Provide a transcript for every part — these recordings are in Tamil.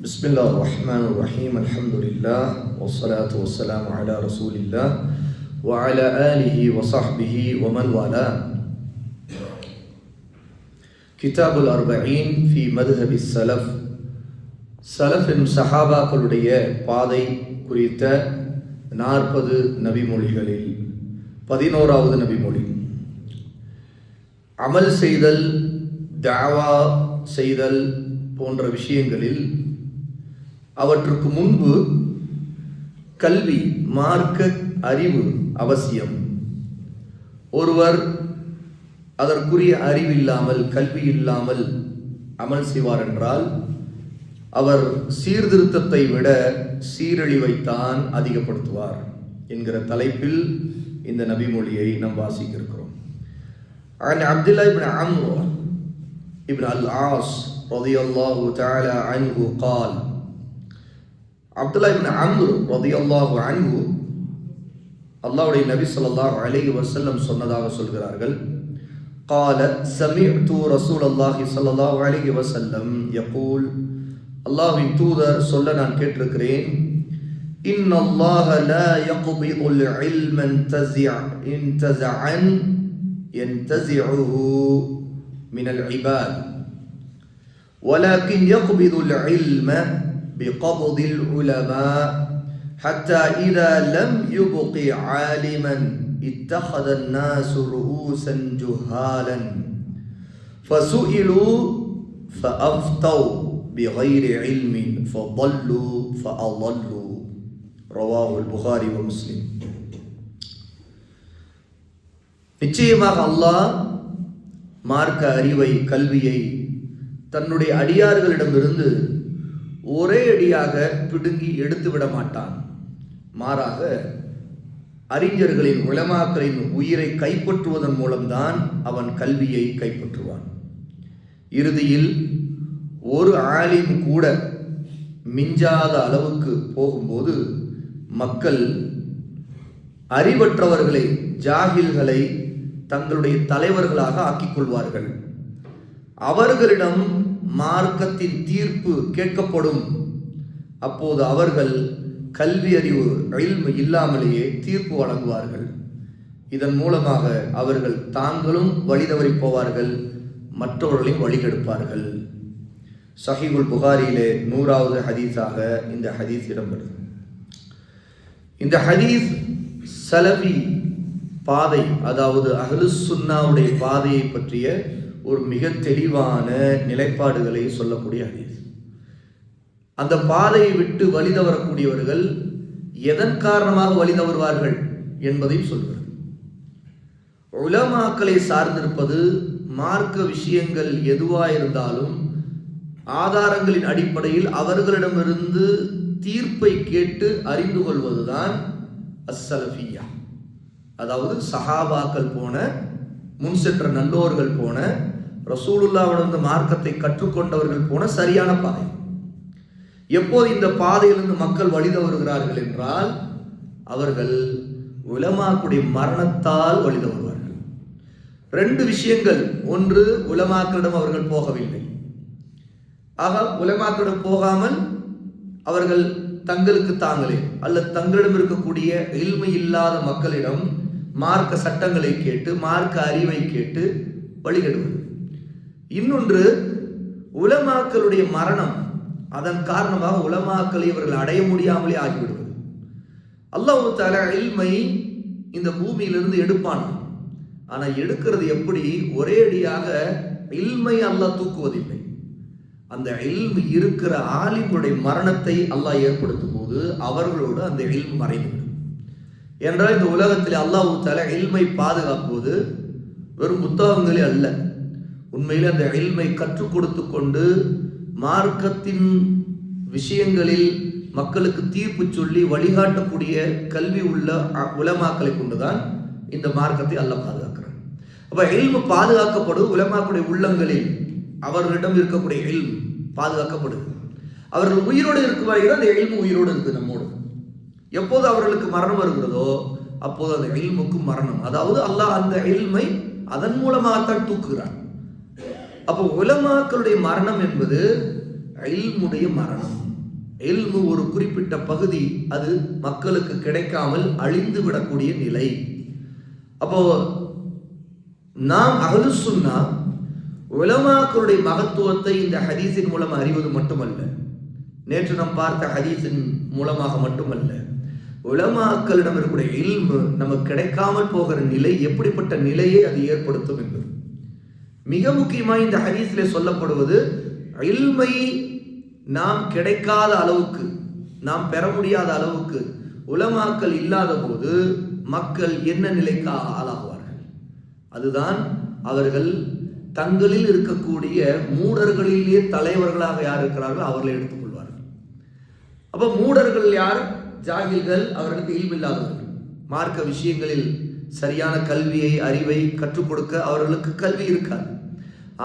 بسم الله الرحمن الرحيم الحمد لله والصلاة والسلام على رسول الله وعلى آله وصحبه ومن والاه كتاب الأربعين في مذهب السلف சலஃபின் சஹாபாக்களுடைய பாதை குறித்த 40 நபிமொழிகளில் 11வது நபிமொழி. அமல் செய்தல், தஅவா செய்தல் போன்ற விஷயங்களில் அவற்றுக்கு முன்பு கல்வி, மார்க்க அறிவு அவசியம். ஒருவர் அதற்குரிய அறிவில்லாமல், கல்வி இல்லாமல் அமல் செய்வார் என்றால் அவர் சீர்திருத்தத்தை விட சீரழிவைத்தான் அதிகப்படுத்துவார் என்கிற தலைப்பில் இந்த நபிமொழியை நாம் வாசிக்க இருக்கிறோம். அப்துல்லா இப்னு அம்ர் இப்னு அல்-ஆஸ் ரலியல்லாஹு தஆலா அன்ஹு قال அப்துல்லா இப்னு அம்ர் ரலியல்லாஹு அன்ஹு அல்லாஹ்வுடைய நபி ஸல்லல்லாஹு அலைஹி வஸல்லம் சொன்னதாக சொல்கிறார்கள். قال سمعت رسول الله صلى الله عليه وسلم يقول அல்லாஹ்வின் தூதர் சொல்ல நான் கேட்டிருக்கிறேன். இன்னல்லாஹ லா யக்பிதுல் இல்ம இன்தஸஅன் யன்தஸிஉஹு மினல் இபாத் வலக்கின் யக்பிதுல் இல்ம பிகப்தில் உலமா ஹத்தா இதா லம் யுப்கி ஆலிமன் இத்தஹத الناس رؤوسا جهالا فسئلوا فأفتوا بغير علم فضلوا فأضلوا رواه البخاري ومسلم. நிச்சயமாக அல்லாஹ் மார்க்க அறிவை, கல்வியை தன்னுடைய அடியார்களிடமிருந்து ஒரே அடியாக பிடுங்கி எடுத்து விட மாட்டான். மாறாக அறிஞர்களின், உலமாக்களின் உயிரை கைப்பற்றுவதன் மூலம்தான் அவன் கல்வியை கைப்பற்றுவான். இறுதியில் ஒரு ஆலிம் கூட மிஞ்சாத அளவுக்கு போகும்போது மக்கள் அறிவற்றவர்களை, ஜாகில்களை தங்களுடைய தலைவர்களாக ஆக்கிக் கொள்வார்கள். அவர்களிடம் மார்க்கத்தின் தீர்ப்பு கேட்கப்படும். அப்போது அவர்கள் கல்வி அறிவு, இல்மு இல்லாமலேயே தீர்ப்பு வழங்குவார்கள். இதன் மூலமாக அவர்கள் தாங்களும் வழிதவறி போவார்கள், மற்றவர்களையும் வழிகெடுப்பார்கள். சஹீஹுல் புகாரியிலே 100வது ஹதீஸாக இந்த ஹதீஸ் இடம்பெறும். இந்த ஹதீஸ் சலஃபி பாதை, அதாவது அஹ்லுஸ் சுன்னாவுடைய பாதையை பற்றிய ஒரு மிக தெளிவான நிலைப்பாடுகளை சொல்லக்கூடிய ஹதீஸ். அந்த பாதையை விட்டு வழிதவறக்கூடியவர்கள் எதன் காரணமாக வழிதவறுவார்கள் என்பதையும் சொல்கிறது. உலமாக்களை சார்ந்திருப்பது, மார்க்க விஷயங்கள் எதுவாயிருந்தாலும் ஆதாரங்களின் அடிப்படையில் அவர்களிடமிருந்து தீர்ப்பை கேட்டு அறிந்து கொள்வதுதான் அஸ்ஸலஃபியா. அதாவது சஹாபாக்கள் போன, முன் சென்ற நல்லோர்கள் போன, ரசூலுல்லாஹ்விடமிருந்து மார்க்கத்தை கற்றுக்கொண்டவர்கள் போன சரியான பாதை. எப்போது இந்த பாதையிலிருந்து மக்கள் வழிதவறுகிறார்கள் என்றால் அவர்கள் உலமாக்குடைய மரணத்தால் வழிதவறுவார்கள். 2 விஷயங்கள். ஒன்று, உலமாக்களிடம் அவர்கள் போகவில்லை. ஆக உலமாக்களிடம் போகாமல் அவர்கள் தங்களுக்கு தாங்களே அல்லது தங்களிடம் இருக்கக்கூடிய இல்மு இல்லாத மக்களிடம் மார்க்க சட்டங்களை கேட்டு, மார்க்க அறிவை கேட்டு வழிகெடுவது. இன்னொன்று, உலமாக்களுடைய மரணம், அதன் காரணமாக உலமாக்களை இவர்கள் அடைய முடியாமலே ஆகிவிடுவது. அல்லாஹ் தஆலா இல்மை இந்த பூமியிலிருந்து எடுப்பான். ஆனால் எடுக்கிறது எப்படி? ஒரே அடியாக இல்மை அல்லாஹ் தூக்குவதில்லை. அந்த இல்மு இருக்கிற ஆலிமுடைய மரணத்தை அல்லாஹ் ஏற்படுத்தும் போது அவர்களோடு அந்த இல்மு மறைந்துவிடும். என்றால் இந்த உலகத்தில் அல்லாஹ் தஆலா இல்மை பாதுகாப்பது வெறும் புத்தகங்களே அல்ல. உண்மையில் அந்த இல்மை கற்றுக் கொடுத்து கொண்டு மார்க்கத்தின் விஷயங்களில் மக்களுக்கு தீர்ப்பு சொல்லி வழிகாட்டக்கூடிய கல்வி உள்ள உலமாக்களை கொண்டுதான் இந்த மார்க்கத்தை அல்லாஹ் பாதுகாக்கிறார். அப்ப இல்மு பாதுகாக்கப்படும். உலமாக்களுடைய உள்ளங்களில் அவர்களிடம் இருக்கக்கூடிய இல்ம் பாதுகாக்கப்படுது. அவர்கள் உயிரோடு இருக்கும் வரையில் அந்த இல்மு உயிரோடு இருக்குது நம்மோடு. எப்போது அவர்களுக்கு மரணம் வருகிறதோ அப்போது அந்த இல்முக்கும் மரணம். அதாவது அல்லாஹ் அந்த இல்மை அதன் மூலமாகத்தான் தூக்குகிறான். அப்போ உலமாக்களுடைய மரணம் என்பது இல்முடைய மரணம். இல்மு ஒரு குறிப்பிட்ட பகுதி அது மக்களுக்கு கிடைக்காமல் அழிந்து விடக்கூடிய நிலை. அப்போ நாம் அஹ்லுஸ் சுன்னா உலமாக்களுடைய மகத்துவத்தை இந்த ஹதீஸின் மூலம் அறிவது மட்டுமல்ல, நேற்று நாம் பார்த்த ஹதீஸின் மூலமாக மட்டுமல்ல, உலமாக்களிடம் இருக்கக்கூடிய இல்மு நமக்கு கிடைக்காமல் போகிற நிலை எப்படிப்பட்ட நிலையை அது ஏற்படுத்தும் என்பது மிக முக்கியமாக இந்த ஹதீஸிலே சொல்லப்படுவது. இல்மை நாம் கிடைக்காத அளவுக்கு, நாம் பெற முடியாத அளவுக்கு உலமாக்கள் இல்லாத போது மக்கள் என்ன நிலைக்கு ஆளாகுவார்கள்? அதுதான் அவர்கள் தங்களில் இருக்கக்கூடிய மூடர்களிலேயே தலைவர்களாக யார் இருக்கிறார்களோ அவர்களை எடுத்துக்கொள்வார்கள். அப்ப மூடர்கள் யார்? ஜாகில்கள், அவர்களுக்கு இல்மில்லாதவர்கள். மார்க்க விஷயங்களில் சரியான கல்வியை, அறிவை கற்றுக் கொடுக்க அவர்களுக்கு கல்வி இருக்காது.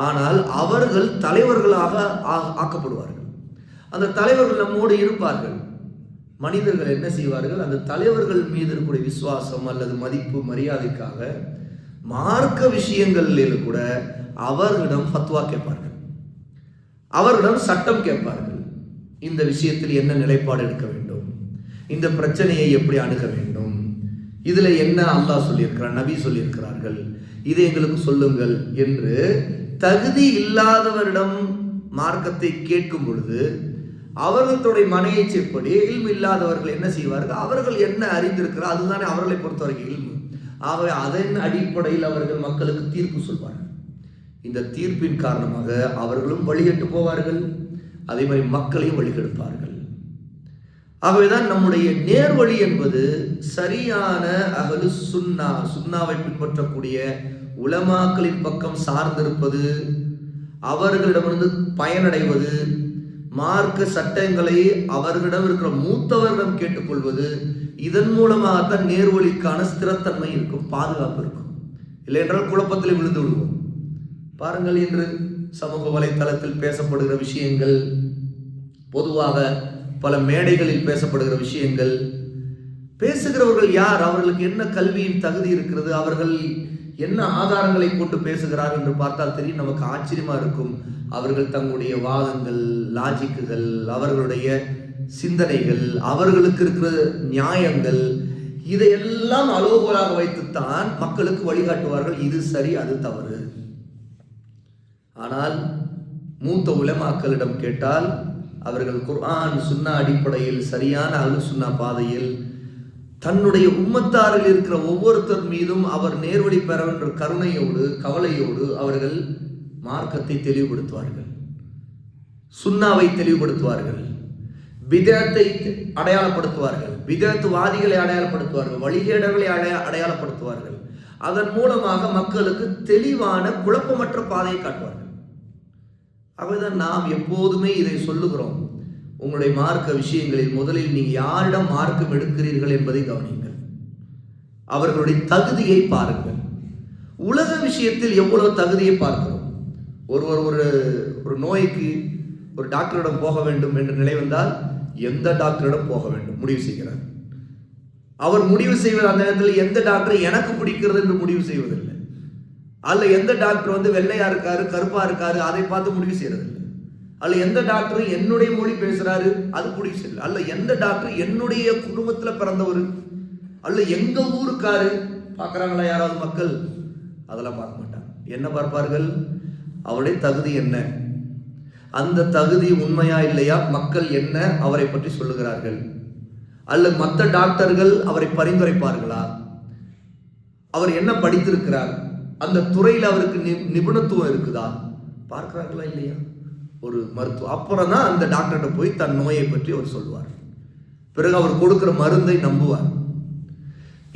ஆனால் அவர்கள் தலைவர்களாக ஆக்கப்படுவார்கள். அந்த தலைவர்கள் நம்மோடு இருப்பார்கள். மனிதர்கள் என்ன செய்வார்கள்? அந்த தலைவர்கள் மீது இருக்கக்கூடிய விசுவாசம் அல்லது மதிப்பு, மரியாதைக்காக மார்க்க விஷயங்களில் கூட அவர்களிடம் ஃபத்வா கேட்பார்கள், அவர்களிடம் சட்டம் கேட்பார்கள். இந்த விஷயத்தில் என்ன நிலைப்பாடு எடுக்க வேண்டும், இந்த பிரச்சனையை எப்படி அணுக வேண்டும், இதுல என்ன அல்லாஹ் சொல்லியிருக்கிறார், நபி சொல்லியிருக்கிறார்கள், இதை எங்களுக்கு சொல்லுங்கள் என்று தகுதி இல்லாதவரிடம் மார்க்கத்தை கேட்கும் பொழுது அவர்களுடைய மனையை செப்படி இல்மு இல்லாதவர்கள் என்ன செய்வார்கள்? அவர்கள் என்ன அறிந்திருக்கிறார் அதுதானே அவர்களை பொறுத்தவரைக்கும் இல்மு. ஆகவே அதன் அடிப்படையில் அவர்கள் மக்களுக்கு தீர்ப்பு சொல்வார்கள். இந்த தீர்ப்பின் காரணமாக அவர்களும் வழிகட்டு போவார்கள், அதே மாதிரி மக்களையும் வழிகெடுப்பார்கள். ஆகவேதான் நம்முடைய நேர்வழி என்பது சரியான அஹ்லுஸ் சுன்னா, சுன்னாவை பின்பற்றக்கூடிய உலமாக்களின் பக்கம் சார்ந்திருப்பது, அவர்களிடமிருந்து பயனடைவது, மார்க்க சட்டங்களை அவர்களிடம் இருக்கிற மூத்தவர்களிடம் கேட்டுக்கொள்வது. இதன் மூலமாகத்தான் நேர்வழிக்கான ஸ்திரத்தன்மை இருக்கும், பாதுகாப்பு இருக்கும். இல்லை என்றால் குழப்பத்தில் விழுந்து விடுவோம். பாருங்கள், இன்று சமூக வலைத்தளத்தில் பேசப்படுகிற விஷயங்கள், பொதுவாக பல மேடைகளில் பேசப்படுகிற விஷயங்கள், பேசுகிறவர்கள் யார், அவர்களுக்கு என்ன கல்வியின் தகுதி இருக்கிறது, அவர்கள் என்ன ஆதாரங்களை கொண்டு பேசுகிறார் என்று பார்த்தால் தெரியும். நமக்கு ஆச்சரியமா இருக்கும். அவர்கள் தங்களுடைய வாதங்கள், லாஜிக்குகள், அவர்களுடைய சிந்தனைகள், அவர்களுக்கு இருக்கிற நியாயங்கள், இதையெல்லாம் அளவுகோலாக வைத்துத்தான் மக்களுக்கு வழிகாட்டுவார்கள். இது சரி, அது தவறு. ஆனால் மூத்த உலமாக்களிடம் கேட்டால் அவர்கள் குர்ஆன் சுன்னா அடிப்படையில் சரியான அஹ்லுஸ் சுன்னா பாதையில் தன்னுடைய உம்மத்தாரில் இருக்கிற ஒவ்வொருத்தர் மீதும் அவர் நேர்வழி பெற என்ற கருணையோடு, கவலையோடு அவர்கள் மார்க்கத்தை தெளிவுபடுத்துவார்கள், சுன்னாவை தெளிவுபடுத்துவார்கள், பிதஅத்தை அடையாளப்படுத்துவார்கள், பிதஅத்துவாதிகளை அடையாளப்படுத்துவார்கள், வழிகேடர்களை அடையாளப்படுத்துவார்கள். அதன் மூலமாக மக்களுக்கு தெளிவான குழப்பமற்ற பாதையை காட்டுவார்கள். ஆகவேதான் நாம் எப்போதுமே இதை சொல்லுகிறோம். உங்களுடைய மார்க்க விஷயங்களில் முதலில் நீங்கள் யாரிடம் மார்க்கம் எடுக்கிறீர்கள் என்பதை கவனியுங்கள், அவர்களுடைய தகுதியை பாருங்கள். உலக விஷயத்தில் எவ்வளவு தகுதியை பார்க்கிறோம். ஒருவர் ஒரு நோய்க்கு ஒரு டாக்டரிடம் போக வேண்டும் என்ற நிலை வந்தால் எந்த டாக்டரிடம் போக வேண்டும் முடிவு செய்கிறார். அவர் முடிவு செய்வது அந்த நேரத்தில் எந்த டாக்டர் எனக்கு பிடிக்கிறது என்று முடிவு செய்வதில்லை. அல்ல எந்த டாக்டர் வெள்ளையா இருக்காரு, கருப்பா இருக்காரு, அதை பார்த்து முடிவு செய்யறதில்லை. அல்ல எந்த டாக்டர் என்னுடைய மொழி பேசுறாரு, அது முடிவு செய்யல. அல்ல எந்த டாக்டர் என்னுடைய குடும்பத்துல பிறந்தவர், அல்ல எங்க ஊருக்காரு பார்க்கறாங்களா யாராவது மக்கள்? அதெல்லாம் பார்க்க மாட்டாங்க. என்ன பார்ப்பார்கள்? அவருடைய தகுதி என்ன, அந்த தகுதி உண்மையா இல்லையா, மக்கள் என்ன அவரை பற்றி சொல்லுகிறார்கள், அல்லது மற்ற டாக்டர்கள் அவரை பரிந்துரைப்பார்களா, அவர் என்ன படித்திருக்கிறார், அந்த துறையில் அவருக்கு நிபுணத்துவம் இருக்குதா, பார்க்கிறார்களா இல்லையா ஒரு மருத்துவம். அப்புறம் தான் அந்த டாக்டர்கிட்ட போய் தன் நோயை பற்றி அவர் சொல்லுவார். பிறகு அவர் கொடுக்கிற மருந்தை நம்புவார்.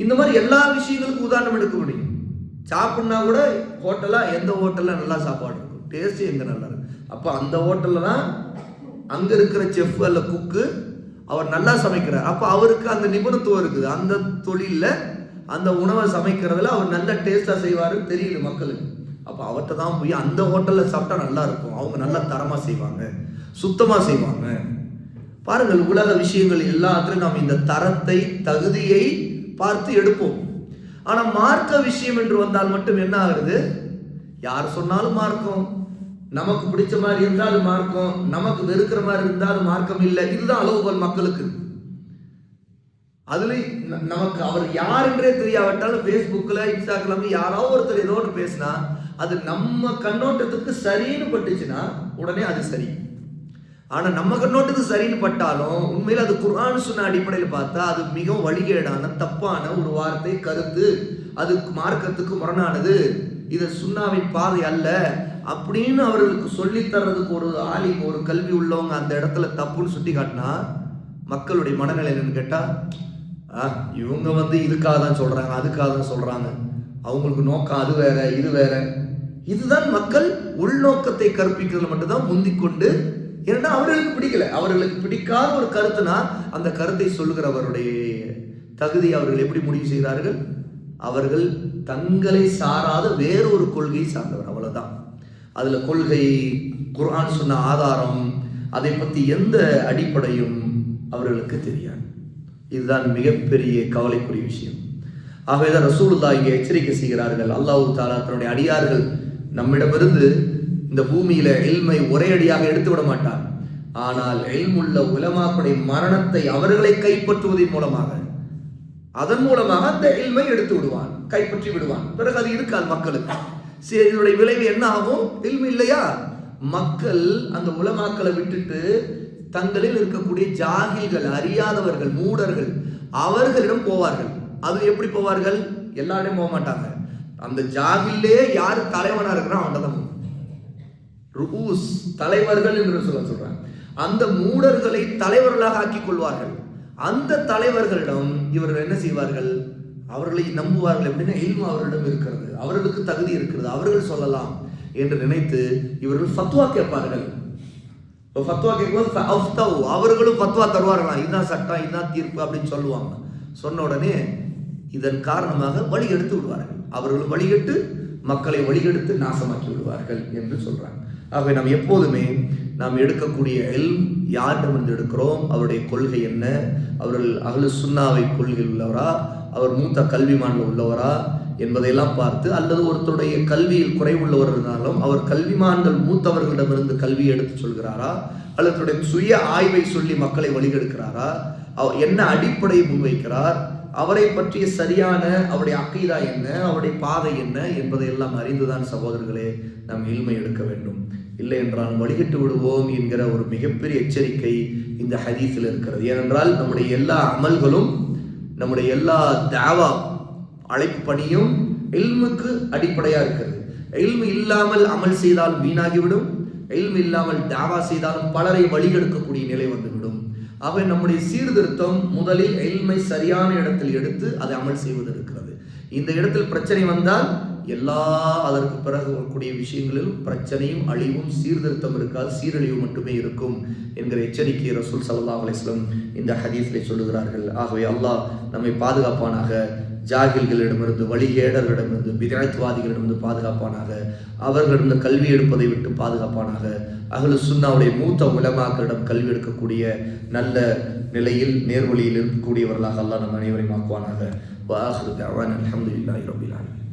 இந்த மாதிரி எல்லா விஷயங்களுக்கும் உதாரணம் எடுக்க முடியும். சாப்பிட்னா கூட ஹோட்டலா, எந்த ஹோட்டல்ல நல்லா சாப்பாடு இருக்கும், டேஸ்ட் எங்க நல்லா இருக்கு, அப்போ அந்த ஹோட்டல்ல தான் அங்க இருக்கிற செஃப் அல்ல குக்கு அவர் நல்லா சமைக்கிறார். அப்போ அவருக்கு அந்த நிபுணத்துவம் இருக்குது, அந்த தொழிலில் அந்த உணவை சமைக்கிறதுல அவர் நல்ல டேஸ்டா செய்வாருன்னு தெரியுது மக்களுக்கு. அப்போ அவர்கிட்ட தான் போய் அந்த ஹோட்டலில் சாப்பிட்டா நல்லா இருக்கும், அவங்க நல்லா தரமாக செய்வாங்க, சுத்தமாக செய்வாங்க. பாருங்கள், உலக விஷயங்கள் எல்லாத்திலும் நாம் இந்த தரத்தை, தகுதியை பார்த்து எடுப்போம். ஆனால் மார்க்க விஷயம் என்று வந்தால் மட்டும் என்ன ஆகுது? யார் சொன்னாலும் மார்க்கம், நமக்கு பிடிச்ச மாதிரி இருந்தால் அது மார்க்கம், நமக்கு வெறுக்கிற மாதிரி இருந்தால் அது மார்க்கம் இல்லை. இதுதான் அளவுகோல் மக்களுக்கு. அதுல நமக்கு அவர் யார் என்றே தெரியாவிட்டாலும் பேஸ்புக்ல இன்ஸ்டாகிராம்ல யாராவது ஒருத்தர் ஏதோ ஒன்று பேசினா அது நம்ம கண்ணோட்டத்துக்கு சரின்னு பட்டுச்சுன்னா உடனே அது சரி. ஆனா நம்ம கண்ணோட்டத்துக்கு சரின்னு பட்டாலும் உண்மையில் அது குர்ஆன் சுன்னா அடிப்படையில் பார்த்தா அது மிகவும் வழிகேடான தப்பான ஒரு வார்த்தை, கருத்து, அது மார்க்கத்துக்கு முரணானது, இது சுன்னாவின் பாதை அல்ல அப்படின்னு அவர்களுக்கு சொல்லி தர்றதுக்கு ஒரு ஆலிம், ஒரு கல்வி உள்ளவங்க அந்த இடத்துல தப்புன்னு சுட்டி காட்டினா மக்களுடைய மனநிலை என்னன்னு கேட்டா, இவங்க இதுக்காக தான் சொல்றாங்க, அதுக்காக தான் சொல்றாங்க, அவங்களுக்கு நோக்கம் அது வேற இது வேற. இதுதான் மக்கள் உள்நோக்கத்தை கற்பிக்கிறது மட்டும்தான் முந்திக்கொண்டு. ஏன்னா அவர்களுக்கு பிடிக்கல, அவர்களுக்கு பிடிக்காத ஒரு கருத்துனா அந்த கருத்தை சொல்லுகிறவருடைய தகுதி அவர்கள் எப்படி முடிவு செய்கிறார்கள்? அவர்கள் தங்களை சாராத வேறொரு கொள்கையை சார்ந்தவர், அவ்வளவுதான். அதுல கொள்கை, குர்ஆன் சொன்ன ஆதாரம், அதை பத்தி எந்த அடிப்படையும் அவர்களுக்கு தெரியாது. இதுதான் மிகப்பெரிய கவலைக்குரிய விஷயம். ஆகவேதான் ரசூலுல்லாஹ் இங்கே எச்சரிக்கை செய்கிறார்கள். அல்லாஹ் தஆலா தன்னுடைய அடியார்கள் நம்மிடமிருந்து இந்த பூமியில இல்மை ஒரே அடியாக எடுத்து விட மாட்டார். ஆனால் இல்முள்ள உலமாக்களுடைய மரணத்தை அவர்களை கைப்பற்றுவதன் மூலமாக, அதன் மூலமாக அந்த இல்மை எடுத்து விடுவான், கைப்பற்றி விடுவான். பிறகு அது இருக்காது மக்களுக்கு. சரி, இதனுடைய விளைவு என்ன ஆகும்? இல்மு இல்லையா, மக்கள் அந்த உலமாக்களை விட்டுட்டு தங்களில் இருக்கக்கூடிய ஜாகில்கள், அறியாதவர்கள், மூடர்கள், அவர்களிடம் போவார்கள். அது எப்படி போவார்கள்? எல்லாரையும் போக மாட்டாங்க. அந்த ஜாகிலே யார் தலைவனா இருக்கிறான் அவன்தான் ரூஸ், தலைவர்கள் என்று சொல்றாங்க. அந்த மூடர்களை தலைவர்களாக ஆக்கிக் கொள்வார்கள். அந்த தலைவர்களிடம் இவர்கள் என்ன செய்வார்கள்? அவர்களை நம்புவார்கள். எப்படின்னா இல்மு அவர்களிடம் இருக்கிறது, அவர்களுக்கு தகுதி இருக்கிறது, அவர்கள் சொல்லலாம் என்று நினைத்து இவர்கள் ஃபத்வா கேட்பார்கள். ஃபத்வா கேட்கும்போது அவர்களும் ஃபத்வா தருவார்களாம், இதுதான் சட்டம், இதுதான் தீர்ப்பு அப்படின்னு சொல்லுவாங்க. சொன்ன உடனே இதன் காரணமாக வழி எடுத்து விடுவார்கள். அவர்களும் வழிகட்டு மக்களை வழிகெடுத்து நாசமாக்கி விடுவார்கள் என்று சொல்றாங்க. ஆகவே நாம் எப்போதுமே நாம் எடுக்கக்கூடிய இல்ம் யாரிடமிருந்து எடுக்கிறோம், அவருடைய கொள்கை என்ன, அவர்கள் அஹ்லு சுன்னாவை கொள்கையில் உள்ளவரா, அவர் மூத்த கல்விமான்கள் உள்ளவரா என்பதையெல்லாம் பார்த்து, அல்லது ஒருத்தருடைய கல்வியில் குறைவுள்ளவர் இருந்தாலும் அவர் கல்விமான்கள் மூத்தவர்களிடமிருந்து கல்வியை எடுத்து சொல்கிறாரா, அல்லது தன்னுடைய சுய ஆய்வை சொல்லி மக்களை வழிகெடுக்கிறாரா, என்ன அடிப்படையை முன்வைக்கிறார், அவரை பற்றிய சரியான அவருடைய அக்கீதா என்ன, அவருடைய பாதை என்ன என்பதை எல்லாம் அறிந்துதான் சகோதரர்களே நாம் இல்மை எடுக்க வேண்டும். இல்லை என்றால் வழிகட்டு விடுவோம் என்கிற ஒரு மிகப்பெரிய எச்சரிக்கை இந்த ஹதீஸில் இருக்கிறது. ஏனென்றால் நம்முடைய எல்லா அமல்களும், நம்முடைய எல்லா தாவா அழைப்பு பணியும் இல்முக்கு அடிப்படையா இருக்கிறது. இல்மு இல்லாமல் அமல் செய்தால் வீணாகிவிடும், இல்மு இல்லாமல் தாவா செய்தாலும் பலரை வழிகெடுக்கக்கூடிய நிலை வந்துவிடும். ஆகவே நம்முடைய சீர்திருத்தம் முதலில் இல்மை சரியான இடத்தில் எடுத்து அதை அமல் செய்வது இருக்கிறது. இந்த இடத்தில் பிரச்சனை வந்தால் எல்லா அதற்கு பிறகு வரக்கூடிய விஷயங்களிலும் பிரச்சனையும் அழிவும் சீர்திருத்தம் இருக்காது, சீரழிவு மட்டுமே இருக்கும் என்கிற எச்சரிக்கை ரசூல் ஸல்லல்லாஹு அலைஹி வஸல்லம் இந்த ஹதீஸிலே சொல்லுகிறார்கள். ஆகவே அல்லாஹ் நம்மை பாதுகாப்பானாக, ஜாகில்களிடமிருந்து, வழிகேடர்களிடமிருந்து, பிதஅத்வாதிகளிடமிருந்து பாதுகாப்பானாக, அவர்களிடம் கல்வி எடுப்பதை விட்டு பாதுகாப்பானாக, அஹ்லு சுன்னாவுடைய மூத்த உலமாக்களிடம் கல்வி எடுக்கக்கூடிய நல்ல நிலையில் நேர்வழியில் இருக்கக்கூடியவர்களாக அல்லாஹ் நம் அனைவரையும் ஆக்குவானாக. வஆஹிரு தஅவானா அல்ஹம்துலில்லாஹி ரப்பில் ஆலமீன்.